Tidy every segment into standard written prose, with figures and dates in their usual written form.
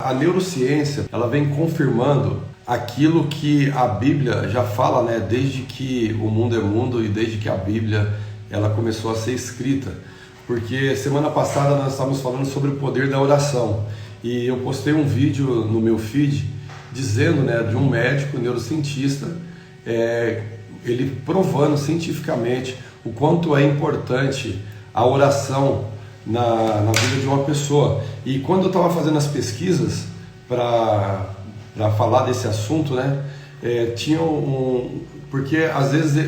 A neurociência, ela vem confirmando aquilo que a Bíblia já fala, né? Desde que o mundo é mundo e desde que a Bíblia ela começou a ser escrita. Porque semana passada nós estávamos falando sobre o poder da oração e eu postei um vídeo no meu feed dizendo, né, de um médico neurocientista, ele provando cientificamente o quanto é importante a oração na vida de uma pessoa. E quando eu estava fazendo as pesquisas para falar desse assunto, né, porque às vezes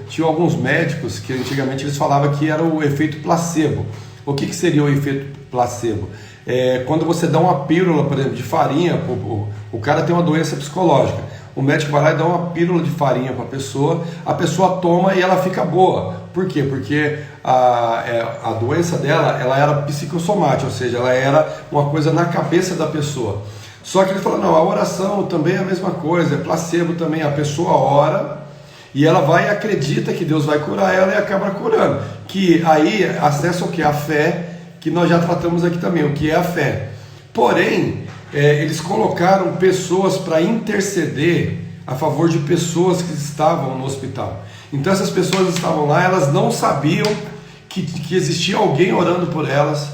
tinha alguns médicos que antigamente eles falavam que era o efeito placebo. O que seria o efeito placebo? Quando você dá uma pílula, por exemplo, de farinha, o cara tem uma doença psicológica, o médico vai lá e dá uma pílula de farinha para a pessoa toma e ela fica boa. Por quê? Porque a doença dela, ela era psicossomática, ou seja, ela era uma coisa na cabeça da pessoa. Só que ele falou, não, a oração também é a mesma coisa, é placebo também, a pessoa ora e ela vai e acredita que Deus vai curar ela e acaba curando. Que aí acessa o que? A fé, que nós já tratamos aqui também, o que é a fé. Porém, eles colocaram pessoas para interceder a favor de pessoas que estavam no hospital. Então essas pessoas estavam lá, elas não sabiam que existia alguém orando por elas,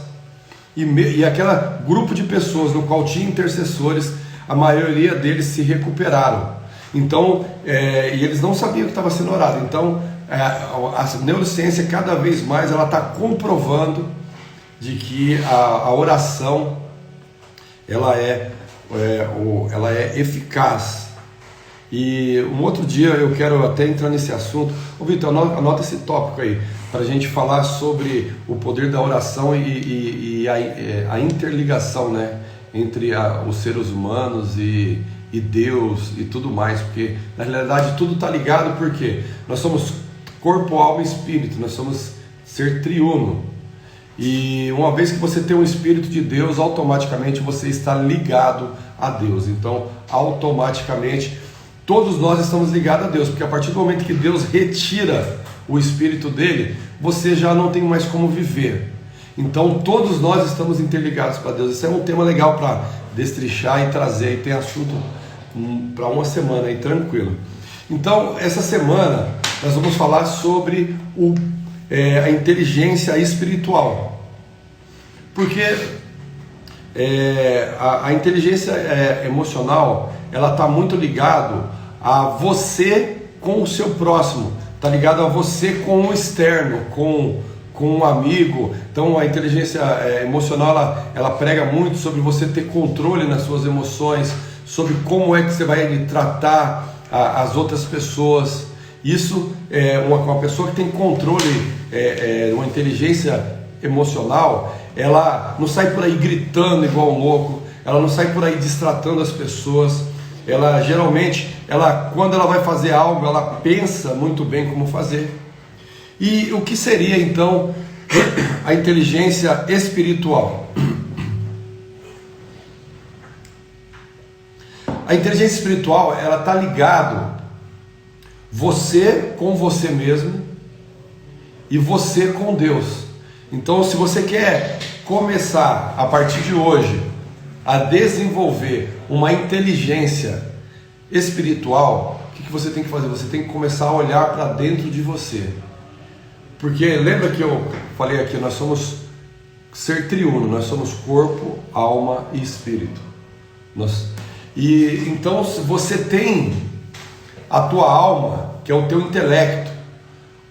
e aquele grupo de pessoas no qual tinha intercessores, a maioria deles se recuperaram. Então, e eles não sabiam que estava sendo orado. Então, a neurociência cada vez mais ela está comprovando de que a oração ela é eficaz. E um outro dia eu quero até entrar nesse assunto. Ô Vitor, anota esse tópico aí, para a gente falar sobre o poder da oração e a interligação, né, entre os seres humanos e Deus e tudo mais, porque na realidade tudo está ligado, porque nós somos corpo, alma e espírito, nós somos ser triuno. E uma vez que você tem o Espírito de Deus, automaticamente você está ligado a Deus. Então, automaticamente, todos nós estamos ligados a Deus, porque a partir do momento que Deus retira o Espírito dele, você já não tem mais como viver. Então, todos nós estamos interligados para Deus. Isso é um tema legal para destrichar e trazer, e tem assunto para uma semana aí, tranquilo. Então, essa semana, nós vamos falar sobre a inteligência espiritual, porque a inteligência emocional ela está muito ligado a você com o seu próximo, está ligado a você com o externo, com um amigo. Então a inteligência emocional ela prega muito sobre você ter controle nas suas emoções, sobre como é que você vai tratar as outras pessoas. Isso uma pessoa que tem controle, uma inteligência emocional, ela não sai por aí gritando igual um louco, ela não sai por aí distratando as pessoas. Ela geralmente, quando ela vai fazer algo, ela pensa muito bem como fazer. E o que seria então a inteligência espiritual? A inteligência espiritual, ela está ligado você com você mesmo e você com Deus. Então, se você quer começar a partir de hoje a desenvolver uma inteligência espiritual, o que você tem que fazer? Você tem que começar a olhar para dentro de você. Porque lembra que eu falei aqui, nós somos ser triuno, nós somos corpo, alma e espírito. Então você tem a tua alma, que é o teu intelecto.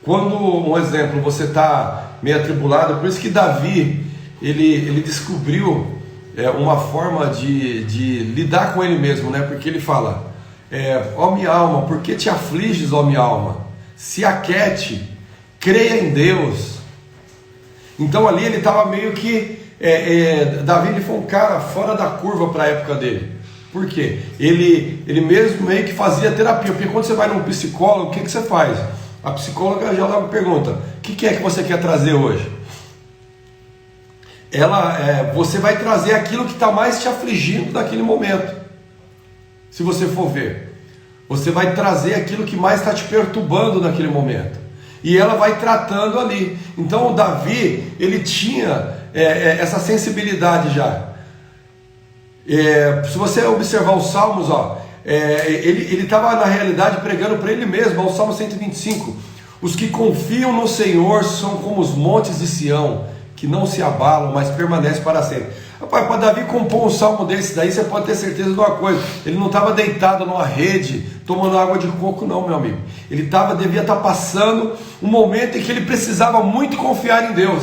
Quando, um exemplo, você está meio atribulado, por isso que Davi, ele descobriu uma forma de lidar com ele mesmo, né? Porque ele fala, ó minha alma, por que te afliges, ó minha alma? Se aquiete, creia em Deus. Então ali ele estava meio que, Davi ele foi um cara fora da curva para a época dele. Por quê? Ele mesmo meio que fazia terapia, porque quando você vai num psicólogo, o que você faz? A psicóloga já logo pergunta, o que é que você quer trazer hoje? Você vai trazer aquilo que está mais te afligindo naquele momento. Se você for ver, você vai trazer aquilo que mais está te perturbando naquele momento. E ela vai tratando ali. Então o Davi, ele tinha essa sensibilidade já. Se você observar os Salmos, ele estava na realidade pregando para ele mesmo. O Salmo 125: os que confiam no Senhor são como os montes de Sião, que não se abalam, mas permanecem para sempre. Rapaz, para Davi compor um salmo desse daí, você pode ter certeza de uma coisa: ele não estava deitado numa rede tomando água de coco, não, meu amigo. Ele devia estar passando um momento em que ele precisava muito confiar em Deus.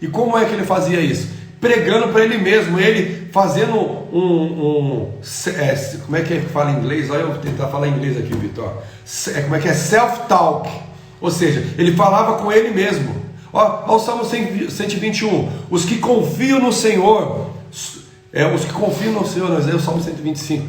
E como é que ele fazia isso? Pregando para ele mesmo, ele fazendo como é que fala em inglês? Olha eu vou tentar falar em inglês aqui, Vitor. Como é que é? Self-talk. Ou seja, ele falava com ele mesmo. Olha o Salmo 121, os que confiam no Senhor, os que confiam no Senhor, nós o Salmo 125,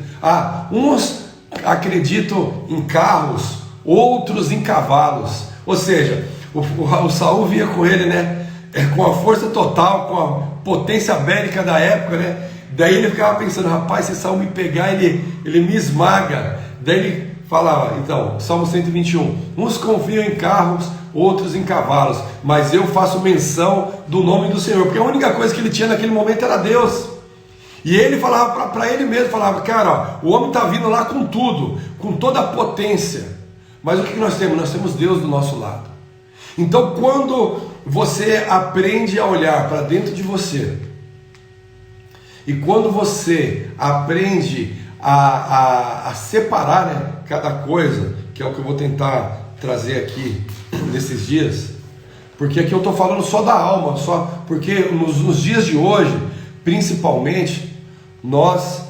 uns acreditam em carros, outros em cavalos. Ou seja, o Saul via com ele, né, com a força total, com a potência bélica da época, né? Daí ele ficava pensando: rapaz, se Saul me pegar, ele me esmaga. Daí ele falava, então, Salmo 121, uns confiam em carros, outros em cavalos, mas eu faço menção do nome do Senhor, porque a única coisa que ele tinha naquele momento era Deus. E ele falava para ele mesmo, falava: cara, o homem está vindo lá com tudo, com toda a potência, mas o que nós temos? Nós temos Deus do nosso lado. Então, quando você aprende a olhar para dentro de você, e quando você aprende a separar, né, cada coisa, que é o que eu vou tentar trazer aqui nesses dias, porque aqui eu estou falando só da alma, só porque nos dias de hoje, principalmente, nós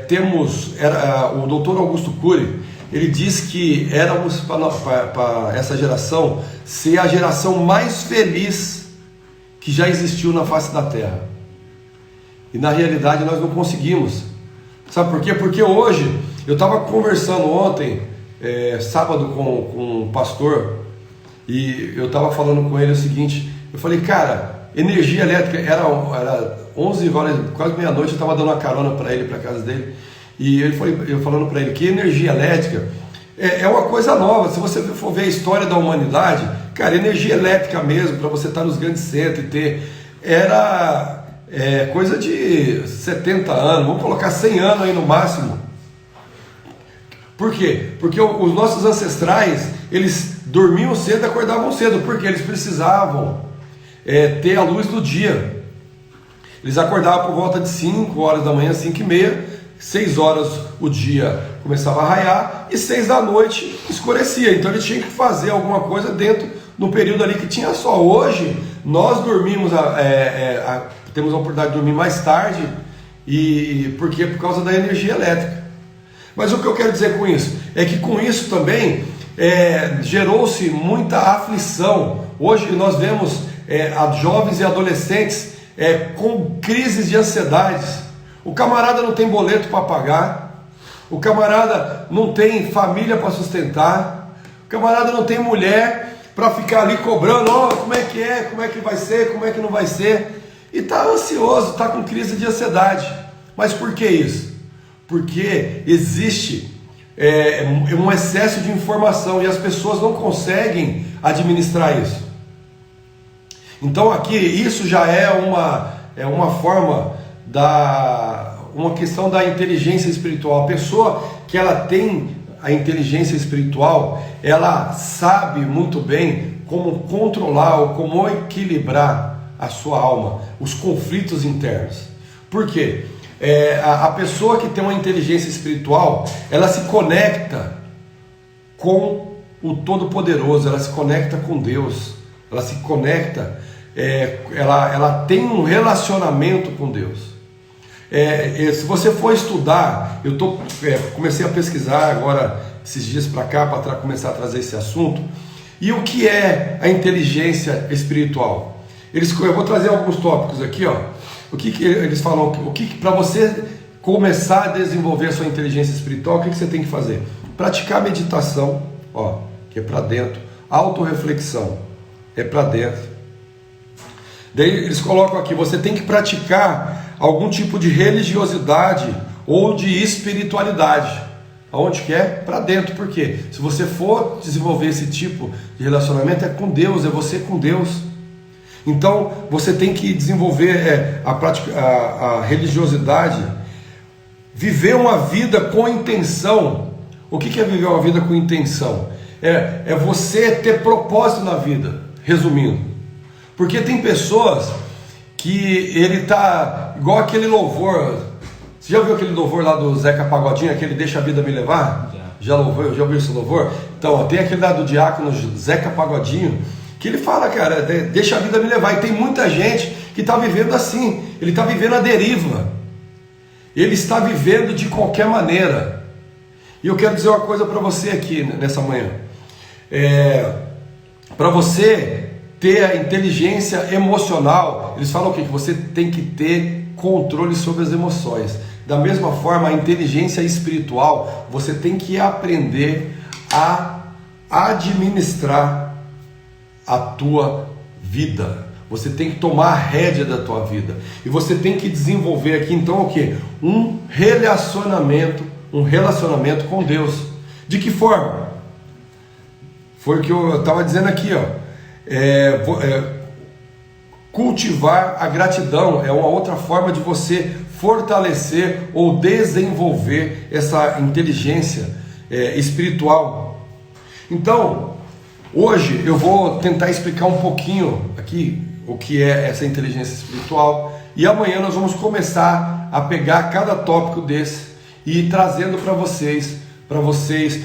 temos, o doutor Augusto Cury, ele diz que éramos para essa geração ser a geração mais feliz que já existiu na face da terra, e na realidade nós não conseguimos. Sabe por quê? Porque hoje, eu estava conversando ontem, sábado, com um pastor, e eu estava falando com ele o seguinte: eu falei, cara, energia elétrica, era 11 horas, quase meia-noite, eu estava dando uma carona para ele, para a casa dele, e eu falando para ele que energia elétrica é uma coisa nova. Se você for ver a história da humanidade, cara, energia elétrica mesmo, para você estar nos grandes centros e ter, era coisa de 70 anos, vamos colocar 100 anos aí no máximo. Por quê? Porque os nossos ancestrais, eles dormiam cedo e acordavam cedo, porque eles precisavam ter a luz do dia. Eles acordavam por volta de 5 horas da manhã, 5h30, 6 horas o dia começava a raiar e 6 da noite escurecia. Então ele tinha que fazer alguma coisa dentro no período ali que tinha sol. Hoje nós dormimos, temos a oportunidade de dormir mais tarde, por quê? Por causa da energia elétrica. Mas o que eu quero dizer com isso? É que com isso também gerou-se muita aflição. Hoje nós vemos jovens e adolescentes com crises de ansiedades. O camarada não tem boleto para pagar, o camarada não tem família para sustentar, o camarada não tem mulher para ficar ali cobrando: como é que vai ser, como é que não vai ser, e está ansioso, está com crise de ansiedade. Mas por que isso? Porque existe um excesso de informação e as pessoas não conseguem administrar isso. Então aqui isso já é uma forma uma questão da inteligência espiritual. A pessoa que ela tem a inteligência espiritual, ela sabe muito bem como controlar ou como equilibrar a sua alma, os conflitos internos. Por quê? A pessoa que tem uma inteligência espiritual, ela se conecta com o Todo-Poderoso, ela se conecta com Deus, ela se conecta, ela tem um relacionamento com Deus. Se você for estudar, comecei a pesquisar agora, esses dias para cá, para começar a trazer esse assunto. E o que é a inteligência espiritual? Eu vou trazer alguns tópicos aqui, o que eles falam, para você começar a desenvolver a sua inteligência espiritual, o que você tem que fazer? Praticar meditação, que é para dentro, autorreflexão, é para dentro. Daí eles colocam aqui: você tem que praticar algum tipo de religiosidade ou de espiritualidade. Aonde que é? Para dentro. Por quê? Se você for desenvolver esse tipo de relacionamento, é com Deus, é você com Deus. Então você tem que desenvolver a religiosidade, viver uma vida com intenção. O que é viver uma vida com intenção? É você ter propósito na vida, resumindo. Porque tem pessoas que ele tá igual aquele louvor. Você já ouviu aquele louvor lá do Zeca Pagodinho, aquele Deixa a Vida Me Levar? Já ouviu esse louvor? Então, tem aquele lá do diácono Zeca Pagodinho, que ele fala, cara, deixa a vida me levar. E tem muita gente que está vivendo assim, ele está vivendo a deriva, ele está vivendo de qualquer maneira. E eu quero dizer uma coisa para você aqui nessa manhã, para você ter a inteligência emocional, eles falam o quê? Que você tem que ter controle sobre as emoções. Da mesma forma, a inteligência espiritual, você tem que aprender a administrar a tua vida. Você tem que tomar a rédea da tua vida. E você tem que desenvolver aqui então o quê? Um relacionamento com Deus. De que forma? Foi o que eu estava dizendo aqui, ó. Cultivar a gratidão é uma outra forma de você fortalecer ou desenvolver essa inteligência espiritual. Então, hoje eu vou tentar explicar um pouquinho aqui o que é essa inteligência espiritual, e amanhã nós vamos começar a pegar cada tópico desse e ir trazendo para vocês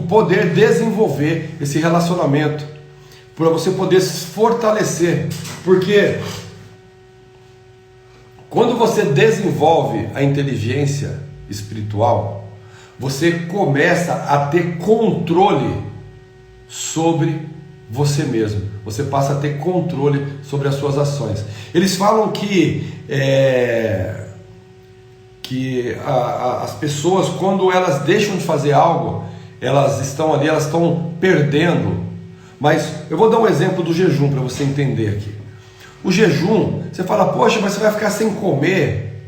poder desenvolver esse relacionamento, para você poder se fortalecer, porque quando você desenvolve a inteligência espiritual, você começa a ter controle sobre você mesmo. Você passa a ter controle sobre as suas ações. Eles falam que as pessoas, quando elas deixam de fazer algo, elas estão perdendo. Mas eu vou dar um exemplo do jejum para você entender aqui. O jejum, você fala, poxa, mas você vai ficar sem comer.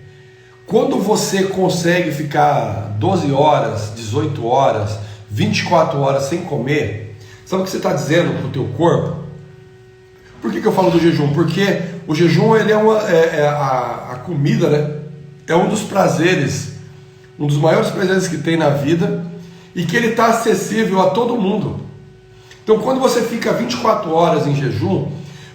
Quando você consegue ficar 12 horas, 18 horas, 24 horas sem comer, sabe o que você está dizendo para o teu corpo? Por que eu falo do jejum? Porque o jejum, ele a comida, né? É um dos prazeres, um dos maiores prazeres que tem na vida, e que ele está acessível a todo mundo. Então, quando você fica 24 horas em jejum,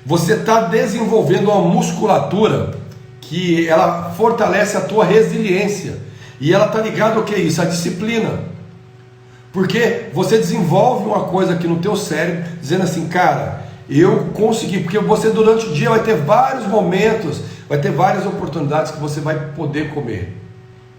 você está desenvolvendo uma musculatura que ela fortalece a tua resiliência, e ela está ligada ao que é isso? A disciplina. Porque você desenvolve uma coisa aqui no teu cérebro, dizendo assim, cara, eu consegui, porque você durante o dia vai ter vários momentos, vai ter várias oportunidades que você vai poder comer.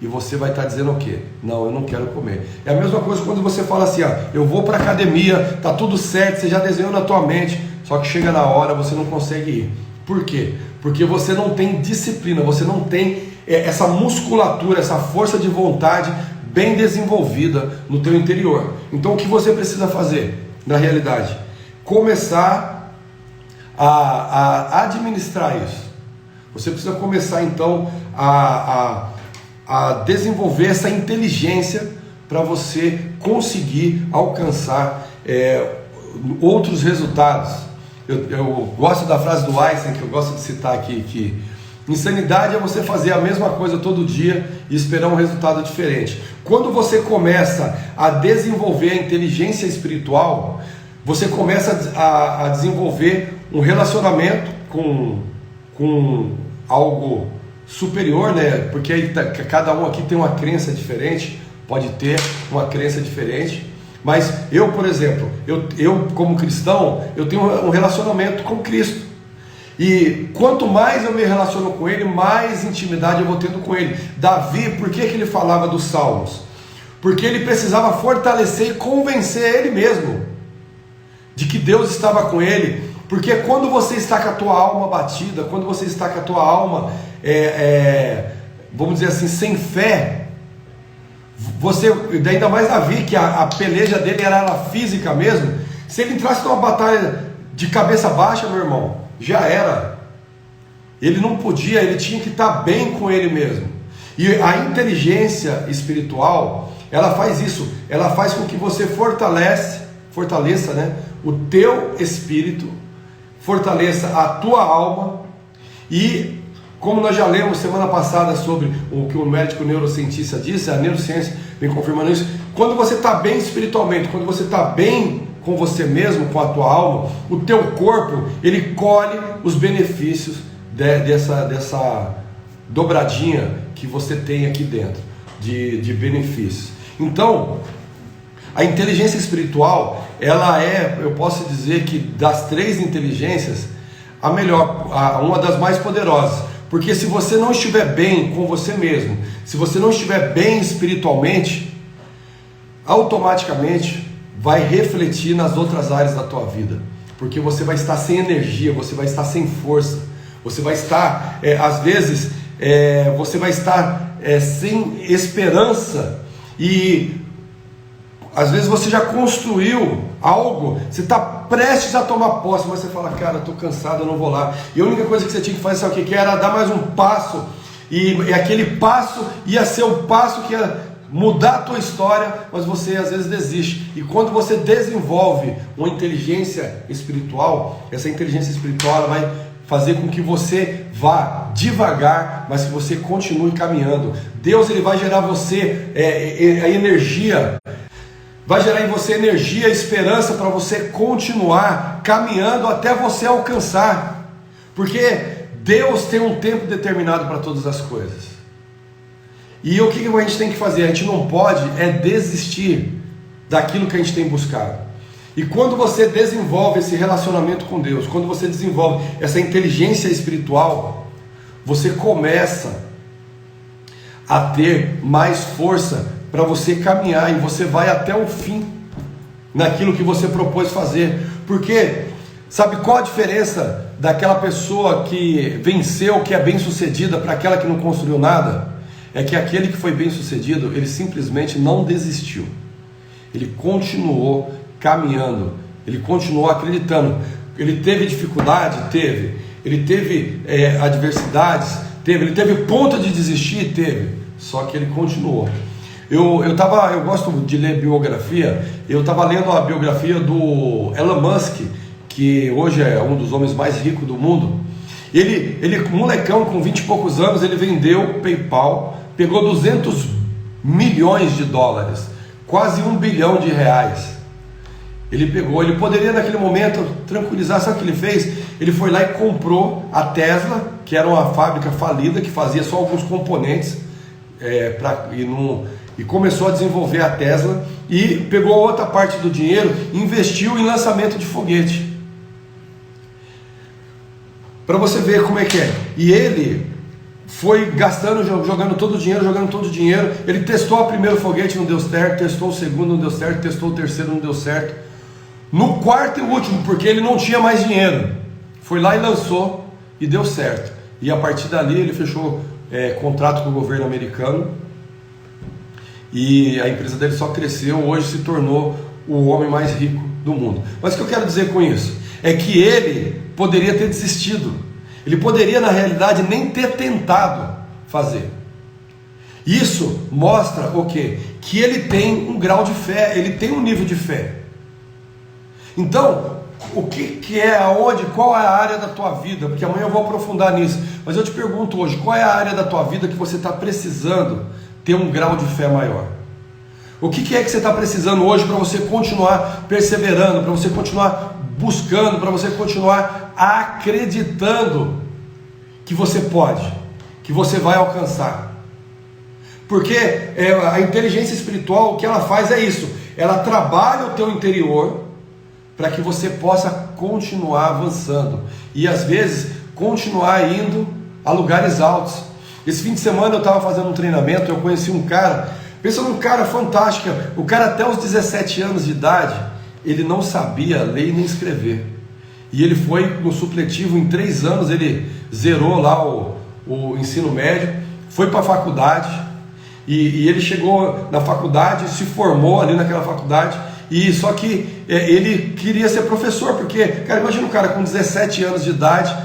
E você vai estar dizendo o quê? Não, eu não quero comer. É a mesma coisa quando você fala assim, eu vou para a academia, tá tudo certo, você já desenhou na tua mente, só que chega na hora, você não consegue ir. Por quê? Porque você não tem disciplina, você não tem essa musculatura, essa força de vontade bem desenvolvida no teu interior. Então o que você precisa fazer, na realidade? Começar a administrar isso. Você precisa começar então a desenvolver essa inteligência para você conseguir alcançar outros resultados. Eu gosto da frase do Einstein, que eu gosto de citar aqui, que insanidade é você fazer a mesma coisa todo dia e esperar um resultado diferente. Quando você começa a desenvolver a inteligência espiritual, você começa a desenvolver um relacionamento com algo superior, né? Porque aí cada um aqui tem uma crença diferente, pode ter uma crença diferente. Mas eu, por exemplo, eu como cristão, eu tenho um relacionamento com Cristo. E quanto mais eu me relaciono com Ele, mais intimidade eu vou tendo com Ele. Davi, por que ele falava dos salmos? Porque ele precisava fortalecer e convencer ele mesmo de que Deus estava com ele. Porque quando você está com a tua alma batida, quando você está com a tua alma, vamos dizer assim, sem fé, você, ainda mais Davi, que a peleja dele era física mesmo, se ele entrasse numa batalha de cabeça baixa, meu irmão, já era. Ele não podia, ele tinha que estar bem com ele mesmo. E a inteligência espiritual, ela faz isso, ela faz com que você fortaleça, né, o teu espírito, fortaleça a tua alma e, como nós já lemos semana passada sobre o que o médico neurocientista disse, a neurociência vem confirmando isso, quando você está bem espiritualmente, quando você está bem com você mesmo, com a tua alma, o teu corpo, ele colhe os benefícios dessa dobradinha que você tem aqui dentro, de benefícios. Então, a inteligência espiritual, ela é, eu posso dizer que das três inteligências, a melhor, uma das mais poderosas. Porque se você não estiver bem com você mesmo, se você não estiver bem espiritualmente, automaticamente vai refletir nas outras áreas da tua vida. Porque você vai estar sem energia, você vai estar sem força, você vai estar, às vezes, você vai estar sem esperança e às vezes você já construiu algo, você está prestes a tomar posse, mas você fala, cara, estou cansado, eu não vou lá. E a única coisa que você tinha que fazer, sabe o que era? Dar mais um passo. E aquele passo ia ser o passo que ia mudar a tua história, mas você às vezes desiste. E quando você desenvolve uma inteligência espiritual, essa inteligência espiritual ela vai fazer com que você vá devagar, mas que você continue caminhando. Deus ele vai gerar você a energia, vai gerar em você energia, esperança para você continuar caminhando até você alcançar. Porque Deus tem um tempo determinado para todas as coisas. E o que a gente tem que fazer? A gente não pode desistir daquilo que a gente tem buscado. E quando você desenvolve esse relacionamento com Deus, quando você desenvolve essa inteligência espiritual, você começa a ter mais força para você caminhar e você vai até o fim naquilo que você propôs fazer. Porque sabe qual a diferença daquela pessoa que venceu, que é bem sucedida, para aquela que não construiu nada? É que aquele que foi bem sucedido, ele simplesmente não desistiu, ele continuou caminhando, ele continuou acreditando. Ele teve dificuldade? Teve. Ele teve adversidades? Teve. Ele teve ponto de desistir? Teve. Só que ele continuou. Eu gosto de ler biografia. Eu estava lendo a biografia do Elon Musk, que hoje é um dos homens mais ricos do mundo. Ele molecão, com 20 e poucos anos, ele vendeu o PayPal, pegou 200 milhões de dólares, quase R$1 bilhão. Ele pegou, ele poderia naquele momento tranquilizar, sabe o que ele fez? Ele foi lá e comprou a Tesla, que era uma fábrica falida, que fazia só alguns componentes, e começou a desenvolver a Tesla, e pegou outra parte do dinheiro e investiu em lançamento de foguete. Para você ver como é que é. E ele foi gastando, jogando todo o dinheiro, ele testou o primeiro foguete, não deu certo, testou o segundo, não deu certo, testou o terceiro, não deu certo. No quarto e último, porque ele não tinha mais dinheiro, foi lá e lançou e deu certo. E a partir dali ele fechou contrato com o governo americano e a empresa dele só cresceu, hoje se tornou o homem mais rico do mundo. Mas o que eu quero dizer com isso? É que ele poderia ter desistido, ele poderia na realidade nem ter tentado fazer. Isso mostra o quê? Que ele tem um grau de fé, ele tem um nível de fé. Então, o que é, aonde, qual é a área da tua vida? Porque amanhã eu vou aprofundar nisso. Mas eu te pergunto hoje, qual é a área da tua vida que você está precisando ter um grau de fé maior? O que é que você está precisando hoje para você continuar perseverando, para você continuar buscando, para você continuar acreditando que você pode, que você vai alcançar? Porque a inteligência espiritual, o que ela faz é isso, ela trabalha o teu interior para que você possa continuar avançando e às vezes continuar indo a lugares altos. Esse fim de semana eu estava fazendo um treinamento, eu conheci um cara, pensa num cara fantástico, o cara até os 17 anos de idade, ele não sabia ler nem escrever, e ele foi no supletivo, em 3 anos ele zerou lá o ensino médio, foi para a faculdade, e ele chegou na faculdade, se formou ali naquela faculdade, e só que ele queria ser professor, porque, cara, imagina um cara com 17 anos de idade,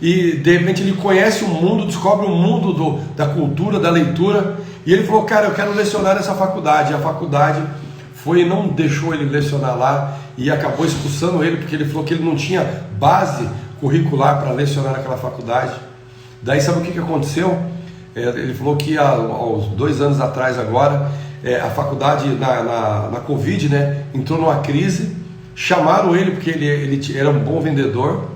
e de repente ele conhece o mundo, descobre o mundo da cultura, da leitura, e ele falou, cara, eu quero lecionar nessa faculdade. E a faculdade foi e não deixou ele lecionar lá, e acabou expulsando ele, porque ele falou que ele não tinha base curricular para lecionar naquela faculdade. Daí sabe o que aconteceu? Ele falou que há 2 anos atrás agora, a faculdade na Covid, né, entrou numa crise, chamaram ele porque ele era um bom vendedor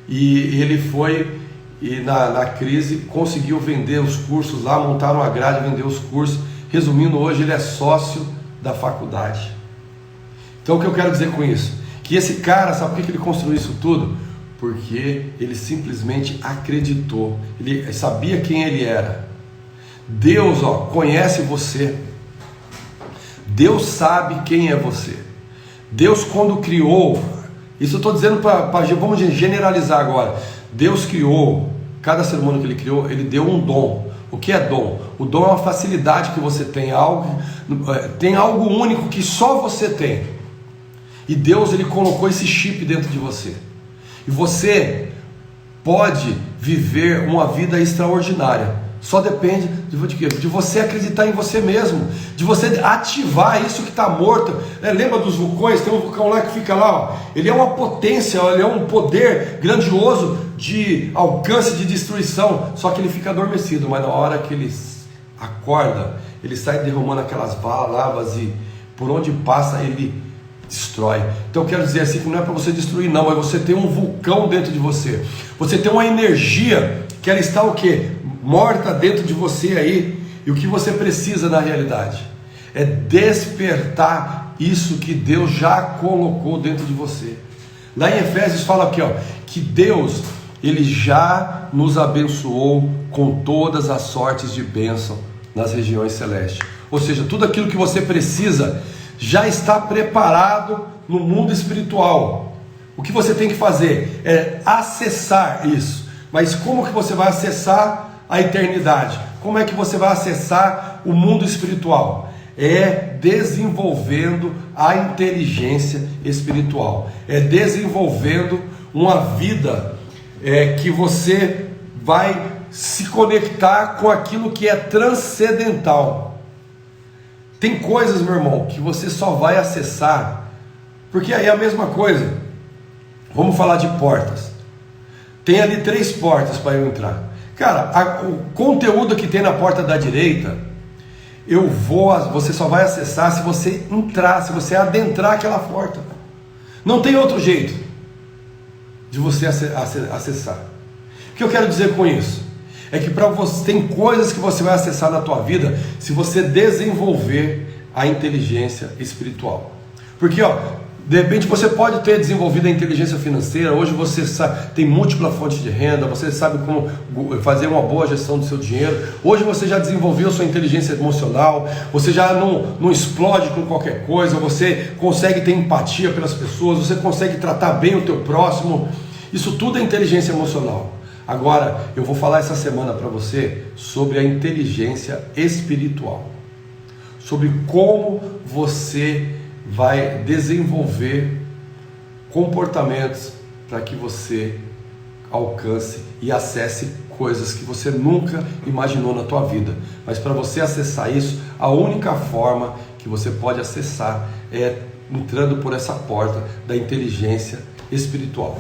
e ele foi e na crise conseguiu vender os cursos lá, montaram a grade, vender os cursos. Resumindo, hoje ele é sócio da faculdade. Então o que eu quero dizer com isso? Que esse cara, sabe por que ele construiu isso tudo? Porque ele simplesmente acreditou, ele sabia quem ele era. Deus conhece você, Deus sabe quem é você. Deus, quando criou, isso eu estou dizendo vamos generalizar agora. Deus criou, cada ser humano que ele criou, ele deu um dom. O que é dom? O dom é uma facilidade que você tem algo único que só você tem. E Deus, ele colocou esse chip dentro de você. E você pode viver uma vida extraordinária. Só depende de você acreditar em você mesmo, de você ativar isso que está morto. Lembra dos vulcões? Tem um vulcão lá que fica lá, ele é uma potência, ele é um poder grandioso de alcance, de destruição, só que ele fica adormecido, mas na hora que ele acorda, ele sai derramando aquelas lavas e por onde passa ele destrói. Então eu quero dizer assim, que não é para você destruir não, mas você tem um vulcão dentro de você, você tem uma energia que ela está o quê? Morta dentro de você aí, e o que você precisa na realidade é despertar isso que Deus já colocou dentro de você. Lá em Efésios fala aqui, que Deus, ele já nos abençoou com todas as sortes de bênção nas regiões celestes. Ou seja, tudo aquilo que você precisa já está preparado no mundo espiritual. O que você tem que fazer é acessar isso. Mas como que você vai acessar a eternidade? Como é que você vai acessar o mundo espiritual? É desenvolvendo a inteligência espiritual, é desenvolvendo uma vida que você vai se conectar com aquilo que é transcendental. Tem coisas, meu irmão, que você só vai acessar, porque aí é a mesma coisa. Vamos falar de portas. Tem ali 3 portas para eu entrar. Cara, o conteúdo que tem na porta da direita, você só vai acessar se você entrar, se você adentrar aquela porta. Não tem outro jeito de você acessar. O que eu quero dizer com isso? É que para você tem coisas que você vai acessar na tua vida se você desenvolver a inteligência espiritual. Porque de repente você pode ter desenvolvido a inteligência financeira, hoje você tem múltipla fonte de renda, você sabe como fazer uma boa gestão do seu dinheiro, hoje você já desenvolveu sua inteligência emocional, você já não explode com qualquer coisa, você consegue ter empatia pelas pessoas, você consegue tratar bem o teu próximo, isso tudo é inteligência emocional. Agora, eu vou falar essa semana para você sobre a inteligência espiritual, sobre como você vai desenvolver comportamentos para que você alcance e acesse coisas que você nunca imaginou na tua vida. Mas para você acessar isso, a única forma que você pode acessar é entrando por essa porta da inteligência espiritual.